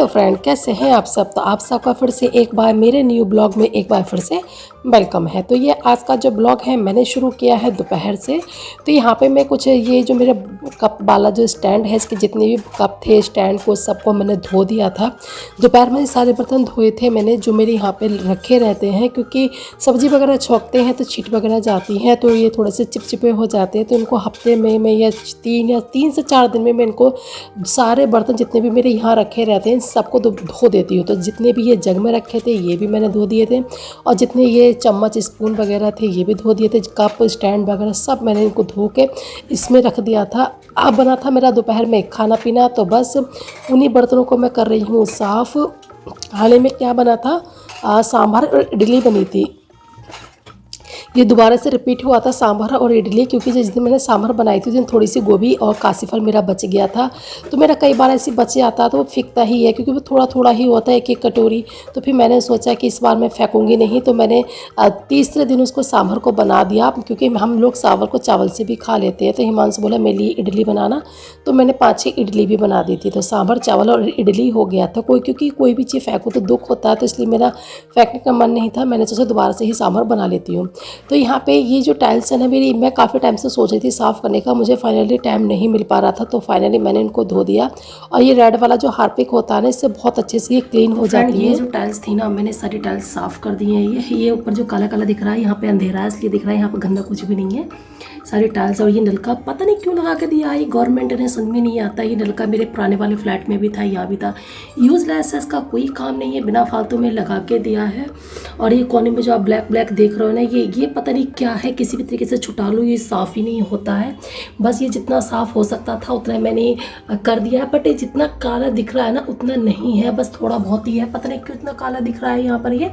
Hello friend, कैसे हैं आप सब। तो आप सबका फिर से एक बार मेरे न्यू ब्लॉग में एक बार फिर से वेलकम है। तो ये आज का जो ब्लॉग है मैंने शुरू किया है दोपहर से। तो यहाँ पे मैं कुछ ये जो मेरे कप वाला जो स्टैंड है, इसके जितने भी कप थे स्टैंड को सबको मैंने धो दिया था। दोपहर में सारे बर्तन धोए थे मैंने, जो मेरे यहाँ पे रखे रहते हैं, क्योंकि सब्जी वगैरह छोंकते हैं तो छींट वगैरह जाती हैं, तो ये थोड़े से चिपचिपे हो जाते हैं। तो इनको हफ्ते में मैं या 3 से 4 दिन में मैं इनको सारे बर्तन जितने भी मेरे यहाँ रखे रहते हैं सबको धो देती हूँ। तो जितने भी ये जग में रखे थे ये भी मैंने धो दिए थे, और जितने ये चम्मच स्पून वगैरह थे ये भी धो दिए थे, कप स्टैंड वगैरह सब मैंने इनको धो के इसमें रख दिया था। अब बना था मेरा दोपहर में खाना पीना, तो बस उन्हीं बर्तनों को मैं कर रही हूँ साफ़। खाने में क्या बना था, सांभर और इडली बनी थी। ये दोबारा से रिपीट हुआ था सांभर और इडली, क्योंकि जिस दिन मैंने सांभर बनाई थी उस दिन थोड़ी सी गोभी और कासीफल मेरा बच गया था। तो मेरा कई बार ऐसे बच जाता तो वो फेंकता ही है, क्योंकि वो थोड़ा थोड़ा ही होता है, एक एक कटोरी। तो फिर मैंने सोचा कि इस बार मैं फेंकूंगी नहीं, तो मैंने तीसरे दिन उसको सांभर को बना दिया, क्योंकि हम लोग सांभर को चावल से भी खा लेते हैं। तो हिमांशु बोला मेरे लिए इडली बनाना, तो मैंने 5-6 इडली भी बना दी थी। तो सांभर चावल और इडली हो गया था। क्योंकि कोई भी चीज़ फेंको तो दुख होता है, तो इसलिए मेरा फेंकने का मन नहीं था। मैंने सोचा दोबारा से ही सांभर बना लेती हूँ। तो यहाँ पे ये जो टाइल्स है ना मेरी, मैं काफ़ी टाइम से सोच रही थी साफ़ करने का, मुझे फाइनली टाइम नहीं मिल पा रहा था। तो फाइनली मैंने इनको धो दिया। और ये रेड वाला जो हार्पिक होता है ना, इससे बहुत अच्छे से ये क्लीन हो जाती है। ये जो टाइल्स थी ना, मैंने सारी टाइल्स साफ़ कर दी हैं। ये ऊपर जो काला काला दिख रहा है, यहाँ पे अंधेरा है इसलिए दिख रहा है, यहाँ पे गंदा कुछ भी नहीं है, सारी टाइल्स। और ये नलका पता नहीं क्यों लगा के दिया है, ये गवर्नमेंट ने, समझ में नहीं आता। ये नलका मेरे पुराने वाले फ्लैट में भी था, यहाँ भी था, यूज़लेस है, इसका कोई काम नहीं है, बिना फालतू में लगा के दिया है। और ये कोने में जो आप ब्लैक ब्लैक देख रहे हो ना, ये पता नहीं क्या है, किसी भी तरीके से छुटा लो ये साफ़ ही नहीं होता है। बस ये जितना साफ़ हो सकता था उतना मैंने कर दिया है, बट ये जितना काला दिख रहा है ना उतना नहीं है, बस थोड़ा बहुत ही है, पता नहीं क्यों इतना काला दिख रहा है यहाँ पर ये।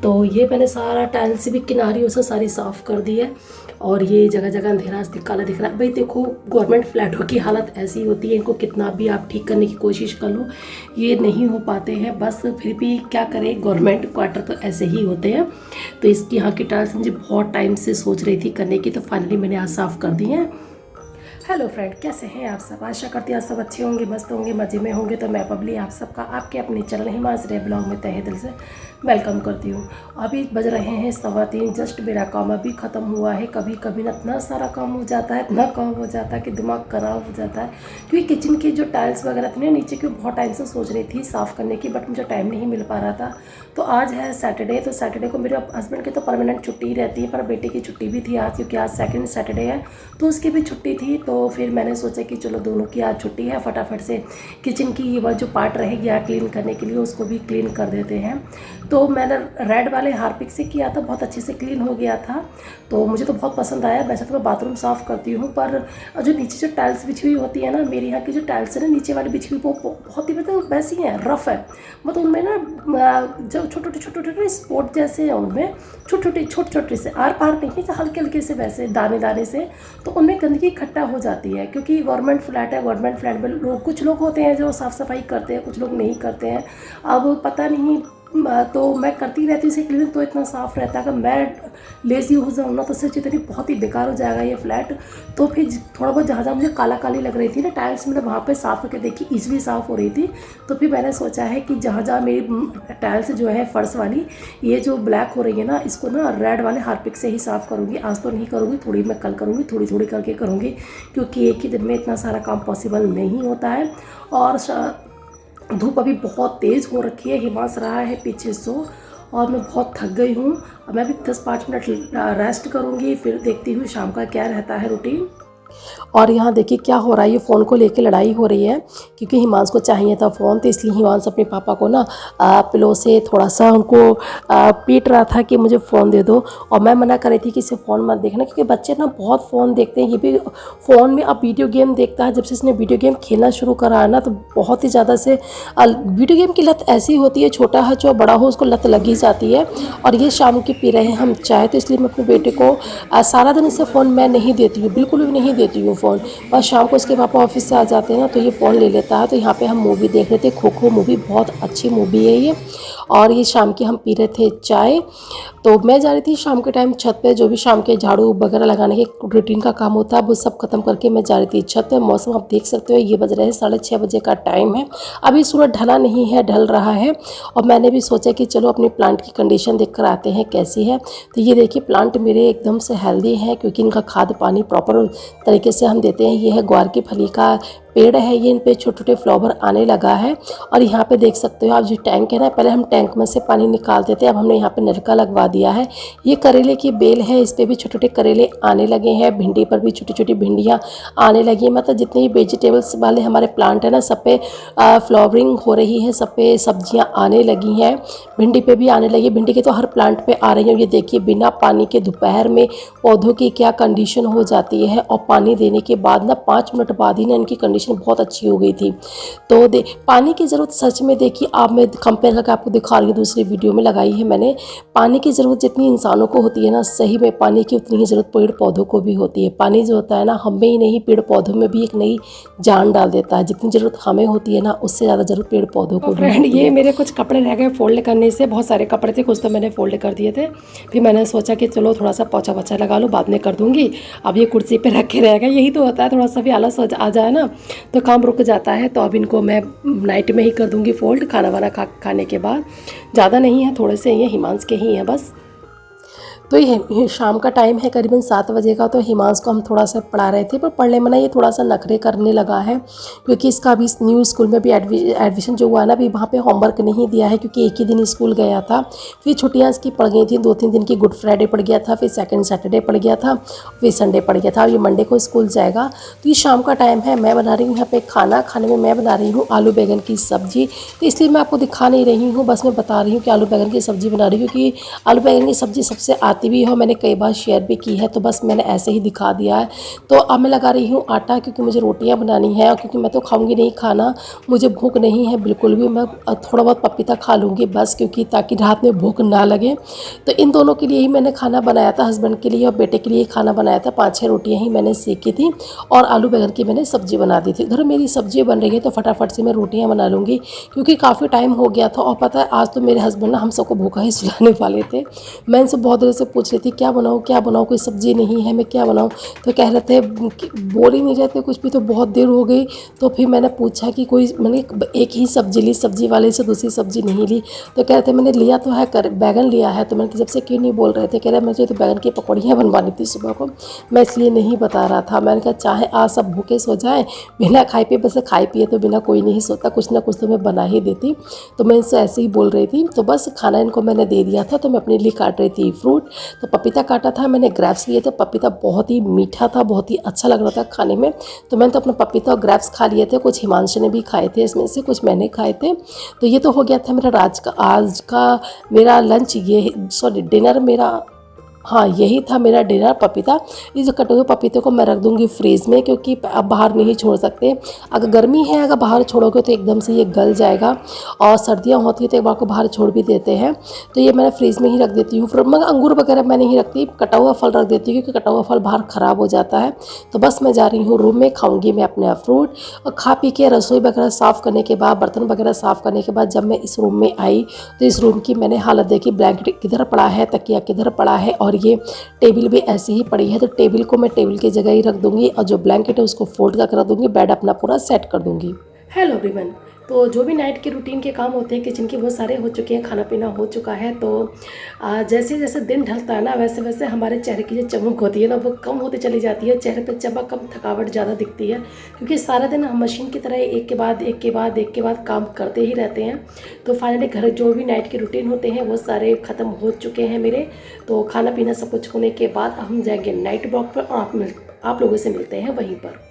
तो ये मैंने सारा टाइल्स से भी किनारियों से सारी साफ़ कर दी है। और ये जगह जगह अंधेरा काला दिख रहा है। भाई देखो, गवर्नमेंट फ्लैटों की हालत ऐसी होती है, इनको कितना भी आप ठीक करने की कोशिश कर लो ये नहीं हो पाते हैं। बस फिर भी क्या करें, गवर्नमेंट क्वार्टर तो ऐसे ही होते हैं। तो इसकी यहाँ की टाइल्स मुझे बहुत टाइम से सोच रही थी करने की, तो फाइनली मैंने आज साफ़ कर दी है। हेलो फ्रेंड, कैसे हैं आप सब। आशा करती हूँ आप सब अच्छे होंगे, मस्त होंगे, मज़े में होंगे। तो मैं पब्लिक आप सबका आपके अपने चैनल हिमांशु ब्लॉग में तहे दिल से वेलकम करती हूँ। अभी बज रहे हैं 3:15, जस्ट मेरा काम अभी ख़त्म हुआ है। कभी कभी ना इतना सारा काम हो जाता है, इतना काम हो जाता है कि दिमाग खराब हो जाता है। क्योंकि किचन की जो टाइल्स वगैरह थी ना नीचे की, बहुत टाइम से सोच रही थी साफ़ करने की, बट मुझे टाइम नहीं मिल पा रहा था। तो आज है सैटरडे, तो सैटरडे को मेरे हस्बैंड की तो परमानेंट छुट्टी रहती है, पर बेटे की छुट्टी भी थी आज, क्योंकि आज सेकंड सैटरडे है, तो उसकी भी छुट्टी थी। तो फिर मैंने सोचा कि चलो दोनों की आज छुट्टी है, फटाफट से किचन की ये जो पार्ट रहेगी यहाँ क्लीन करने के लिए उसको भी क्लीन कर देते हैं। तो मैंने रेड वाले हार्पिक से किया था, बहुत अच्छे से क्लीन हो गया था, तो मुझे तो बहुत पसंद आया। वैसे तो मैं बाथरूम साफ़ करती हूँ, पर जो नीचे जो टाइल्स बिछी हुई होती है ना, मेरे यहाँ की जो टाइल्स है ना नीचे वाली बिछी हुई, वो बहुत ही मतलब वैसी हैं, रफ़ है, मतलब उनमें ना जो छोटे छोटे स्पॉट जैसे हैं, उनमें छोटे छोटे से आर पार नहीं है, हल्के हल्के से वैसे दाने दाने से, तो उनमें गंदगी इकट्ठा हो जाती है। क्योंकि गवर्नमेंट फ्लैट है, गवर्नमेंट फ्लैट में कुछ लोग होते हैं जो साफ़ सफाई करते हैं, कुछ लोग नहीं करते हैं। अब पता नहीं, तो मैं करती रहती हूँ इसे क्लीन, तो इतना साफ़ रहता है। अगर मैं लेज़ी हो जाऊँ ना तो सिर्फ इतनी बहुत ही बेकार हो जाएगा ये फ्लैट। तो फिर थोड़ा बहुत जहाँ जहाँ मुझे काला काली लग रही थी ना टाइल्स, मैंने वहाँ पे साफ़ करके देखी, ईज़िली साफ़ हो रही थी। तो फिर मैंने सोचा है कि जहाँ जहाँ मेरी टाइल्स जो है फर्श वाली ये जो ब्लैक हो रही है ना, इसको ना रेड वाले हार्पिक से ही साफ़ करूँगी। आज तो नहीं करूँगी, थोड़ी मैं कल करूँगी, थोड़ी थोड़ी करके करूँगी, क्योंकि एक ही दिन में इतना सारा काम पॉसिबल नहीं होता है। और धूप अभी बहुत तेज़ हो रखी है, हिमांशु रहा है पीछे सो, और मैं बहुत थक गई हूँ। अब मैं भी 10-5 मिनट रेस्ट करूँगी, फिर देखती हूँ शाम का क्या रहता है रूटीन। और यहाँ देखिए क्या हो रहा है, ये फ़ोन को लेके लड़ाई हो रही है, क्योंकि हिमांशु को चाहिए था फ़ोन, तो इसलिए हिमांशु अपने पापा को ना पिलो से थोड़ा सा उनको पीट रहा था कि मुझे फ़ोन दे दो। और मैं मना कर रही थी कि इसे फ़ोन मत देखना, क्योंकि बच्चे ना बहुत फ़ोन देखते हैं। ये भी फ़ोन में अब वीडियो गेम देखता है, जब से इसने वीडियो गेम खेलना शुरू करा है ना, तो बहुत ही ज़्यादा से वीडियो गेम की लत ऐसी होती है, छोटा हो चाहे बड़ा हो उसको लत लगी जाती है। और ये शाम की पी रहे हैं हम चाय, तो इसलिए मैं अपने बेटे को सारा दिन इसे फ़ोन मैं नहीं देती हूँ, बिल्कुल भी नहीं देती हूँ फ़ोन। बस शाम को इसके पापा ऑफिस से आ जाते हैं ना, तो ये फ़ोन ले लेता है। तो यहाँ पे हम मूवी देख रहे थे, खो खो मूवी, बहुत अच्छी मूवी है ये। और ये शाम की हम पी रहे थे चाय। तो मैं जा रही थी शाम के टाइम छत पे, जो भी शाम के झाड़ू वगैरह लगाने के रूटीन का काम होता है वो सब खत्म करके मैं जा रही थी छत पे। मौसम आप देख सकते हो, ये बज रहे हैं 6:30 बजे का टाइम है। अभी सूरज ढला नहीं है, ढल रहा है। और मैंने भी सोचा कि चलो अपनी प्लांट की कंडीशन देख कर आते हैं कैसी है। तो ये देखिए प्लांट मेरे एकदम से हेल्दी है, क्योंकि इनका खाद पानी प्रॉपर तरीके से हम देते हैं। ये है ग्वार की फली का पेड़ है, ये इन पे छोटे छोटे फ्लावर आने लगा है। और यहाँ पे देख सकते हो आप, जो टैंक है ना, पहले हम टैंक में से पानी निकालते थे, अब हमने यहाँ पे नलका लगवा दिया है। ये करेले की बेल है, इस पर भी छोटे छोटे करेले आने लगे हैं। भिंडी पर भी छोटी छोटी भिंडियाँ आने लगी हैं। मतलब जितने भी वेजिटेबल्स वाले हमारे प्लांट है ना, सब पे फ्लावरिंग हो रही है, सब पे सब्जियाँ आने लगी हैं। भिंडी पे भी आने लगी, भिंडी के तो हर प्लांट पे आ रही है। ये देखिए बिना पानी के दोपहर में पौधों की क्या कंडीशन हो जाती है, और पानी देने के बाद ना 5 मिनट बाद ही ना इनकी कंडीशन बहुत अच्छी हो गई थी। तो पानी की ज़रूरत सच में देखिए आप, मैं कंपेयर करके आपको दिखा रही हूँ, दूसरी वीडियो में लगाई है मैंने। पानी की ज़रूरत जितनी इंसानों को होती है ना, सही में पानी की उतनी ही ज़रूरत पेड़ पौधों को भी होती है। पानी जो होता है ना, हमें ही नहीं पेड़ पौधों में भी एक नई जान डाल देता है। जितनी ज़रूरत हमें होती है ना, उससे ज़्यादा ज़रूरत पेड़ पौधों को भी होती है। ये मेरे कुछ कपड़े रह गए फोल्ड करने से, बहुत सारे कपड़े थे, कुछ तो मैंने फोल्ड कर दिए थे। फिर मैंने सोचा कि चलो थोड़ा सा पोछा वोछा लगा लो, बाद में कर दूँगी। अब ये कुर्सी पर रखे रहेगा, यही तो होता है, थोड़ा सा भी आलस आ जाए ना तो काम रुक जाता है। तो अब इनको मैं नाइट में ही कर दूंगी फोल्ड, खाना वाना खाने के बाद। ज़्यादा नहीं है, थोड़े से ये हिमांश के ही हैं बस। तो ये शाम का टाइम है करीबन 7 बजे का। तो हिमांश को हम थोड़ा सा पढ़ा रहे थे, पर पढ़ने में ना ये थोड़ा सा नखरे करने लगा है, क्योंकि इसका अभी न्यू स्कूल में भी एडमिशन जो हुआ है ना, अभी वहाँ पे होमवर्क नहीं दिया है, क्योंकि एक ही दिन स्कूल गया था। फिर छुट्टियाँ इसकी पड़ गई थी, 2-3 दिन की। गुड फ्राइडे पड़ गया था, फिर सेकंड सैटरडे पड़ गया था, फिर संडे पड़ गया था। ये मंडे को स्कूल जाएगा। तो ये शाम का टाइम है, मैं बना रही हूँ यहाँ पे खाना। खाने में मैं बना रही हूँ आलू बैगन की सब्जी। तो इसलिए मैं आपको दिखा नहीं रही हूँ, बस मैं बता रही हूँ कि आलू बैगन की सब्जी बना रही हूँ, क्योंकि आलू बैगन की सब्जी सबसे आती भी हो, मैंने कई बार शेयर भी की है, तो बस मैंने ऐसे ही दिखा दिया है। तो अब मैं लगा रही हूँ आटा, क्योंकि मुझे रोटियां बनानी है, और क्योंकि मैं तो खाऊंगी नहीं खाना, मुझे भूख नहीं है बिल्कुल भी। मैं थोड़ा बहुत पपीता खा लूँगी बस, क्योंकि ताकि रात में भूख ना लगे। तो इन दोनों के लिए ही मैंने खाना बनाया था, हस्बैंड के लिए और बेटे के लिए खाना बनाया था। 5-6 रोटियाँ ही मैंने सेकी थी, और आलू बैगन की मैंने सब्जी बना दी थी। घर मेरी सब्जी बन रही है, तो फटाफट से मैं रोटियाँ बना लूँगी, क्योंकि काफ़ी टाइम हो गया था। और पता है आज तो मेरे हस्बैंड ना हम सबको भूखा ही सुलाने वाले थे। मैं इनसे बहुत देर से पूछ रही थी क्या बनाऊँ क्या बनाऊँ, कोई सब्जी नहीं है, मैं क्या बनाऊँ। तो कह रहे थे, बोल ही नहीं रहे थे कुछ भी, तो बहुत देर हो गई। तो फिर मैंने पूछा कि मैंने एक ही सब्जी ली, सब्जी वाले से दूसरी सब्जी नहीं ली। तो कह रहे थे मैंने लिया तो है, बैगन लिया है। तो मैंने जब से क्यों नहीं बोल रहे थे, कह रहे मुझे तो बैगन की पकौड़ियाँ बनवानी थी सुबह को, मैं इसलिए नहीं बता रहा था। मैंने कहा चाहे आज सब भूखे सो जाएं, बिना खाए पिए, बस खाए पिए तो बिना कोई नहीं सोता, कुछ ना कुछ तो मैं बना ही देती। तो मैं इनसे ऐसे ही बोल रही थी। तो बस खाना इनको मैंने दे दिया था। तो मैं अपने लिए काट रही थी फ्रूट। तो पपीता काटा था मैंने, ग्रेप्स लिए थे। पपीता बहुत ही मीठा था, बहुत ही अच्छा लग रहा था खाने में। तो मैंने तो अपना पपीता और ग्रेप्स खा लिए थे, कुछ हिमांशु ने भी खाए थे इसमें से, कुछ मैंने खाए थे। तो ये तो हो गया था मेरा आज का मेरा लंच, ये सॉरी डिनर मेरा, हाँ यही था मेरा डिनर। पपीता, इस कटे हुए पपीते को मैं रख दूंगी फ्रीज में, क्योंकि अब बाहर नहीं छोड़ सकते। अगर गर्मी है, अगर बाहर छोड़ोगे तो एकदम से ये गल जाएगा, और सर्दियाँ होती है तो एक बार को बाहर छोड़ भी देते हैं। तो ये मैंने फ्रीज में ही रख देती हूँ। फिर मगर अंगूर वगैरह मैं नहीं रखती, कटा हुआ फल रख देती हूँ, क्योंकि कटा हुआ फल बाहर ख़राब हो जाता है। तो बस मैं जा रही हूँ रूम में, खाऊँगी मैं अपने फ्रूट, और खा पी के रसोई वगैरह साफ़ करने के बाद, बर्तन वगैरह साफ़ करने के बाद, जब मैं इस रूम में आई तो इस रूम की मैंने हालत देखी। ब्लैंकेट किधर पड़ा है, तकिया किधर पड़ा है, और ये टेबल भी ऐसे ही पड़ी है। तो टेबल को मैं टेबल की जगह ही रख दूंगी, और जो ब्लैंकेट है उसको फोल्ड कर रख दूंगी, बेड अपना पूरा सेट कर दूंगी। हेलो एवरीवन, तो जो भी नाइट के रूटीन के काम होते हैं किचन के, वो सारे हो चुके हैं, खाना पीना हो चुका है। तो जैसे जैसे दिन ढलता है ना, वैसे वैसे हमारे चेहरे की जो चमक होती है ना, वो कम होती चली जाती है। चेहरे पे चमक कम, थकावट ज़्यादा दिखती है, क्योंकि सारा दिन हम मशीन की तरह एक के बाद एक के बाद एक के बाद काम करते ही रहते हैं। तो फाइनली घर जो भी नाइट के रूटीन होते हैं वो सारे ख़त्म हो चुके हैं मेरे। तो खाना पीना सब कुछ होने के बाद हम जाएंगे नाइट वॉक पर, और आप लोगों से मिलते हैं वहीं पर।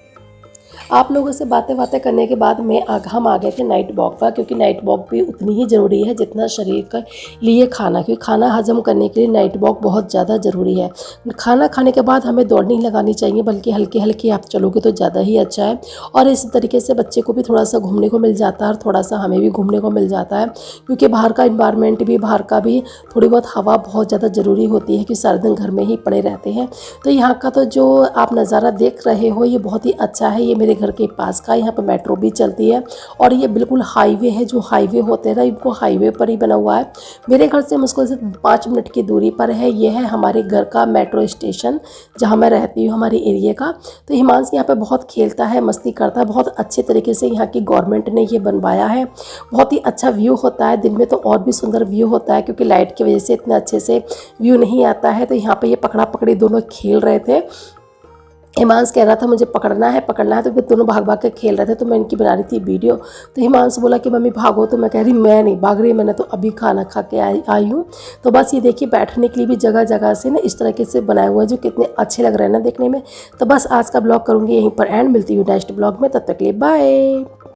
आप लोगों से बातें करने के बाद हम आ गए थे नाइट वॉक पर, क्योंकि नाइट वॉक भी उतनी ही ज़रूरी है जितना शरीर के लिए खाना, क्योंकि खाना हजम करने के लिए नाइट वॉक बहुत ज़्यादा ज़रूरी है। खाना खाने के बाद हमें दौड़ नहीं लगानी चाहिए, बल्कि हल्के हल्के आप चलोगे तो ज़्यादा ही अच्छा है। और इस तरीके से बच्चे को भी थोड़ा सा घूमने को मिल जाता है, और थोड़ा सा हमें भी घूमने को मिल जाता है, क्योंकि बाहर का इन्वायरमेंट भी, बाहर का भी थोड़ी बहुत हवा बहुत ज़्यादा ज़रूरी होती है, कि सारा दिन घर में ही पड़े रहते हैं। तो यहाँ का तो जो आप नज़ारा देख रहे हो ये बहुत ही अच्छा है। ये मेरे मेरे घर के पास का, यहाँ पे मेट्रो भी चलती है और ये बिल्कुल हाईवे है, जो हाईवे होते हैं ना इनको हाईवे पर ही बना हुआ है। मेरे घर से मुश्किल से 5 मिनट की दूरी पर है। ये है हमारे घर का मेट्रो स्टेशन जहाँ मैं रहती हूँ, हमारे एरिया का। तो हिमांशु यहाँ पे बहुत खेलता है, मस्ती करता है, बहुत अच्छे तरीके से यहाँ की गवर्नमेंट ने ये बनवाया है। बहुत ही अच्छा व्यू होता है, दिन में तो और भी सुंदर व्यू होता है क्योंकि लाइट की वजह से इतने अच्छे से व्यू नहीं आता है। तो यहाँ पे ये पकड़ा पकड़ी दोनों खेल रहे थे। हिमांशु कह रहा था मुझे पकड़ना है तो फिर दोनों भाग भाग के खेल रहे थे। तो मैं इनकी बना रही थी वीडियो। तो हिमांशु बोला कि मम्मी भागो, तो मैं कह रही मैं नहीं भाग रही, मैंने तो अभी खाना खा के आई हूँ। तो बस ये देखिए बैठने के लिए भी जगह जगह से ना इस तरीके से बनाए हुए हैं जो कितने अच्छे लग रहे हैं ना देखने में। तो बस आज का ब्लॉग करूँगी यहीं पर एंड, मिलती हूँ नेक्स्ट ब्लॉग में, तब तक के लिए बाय।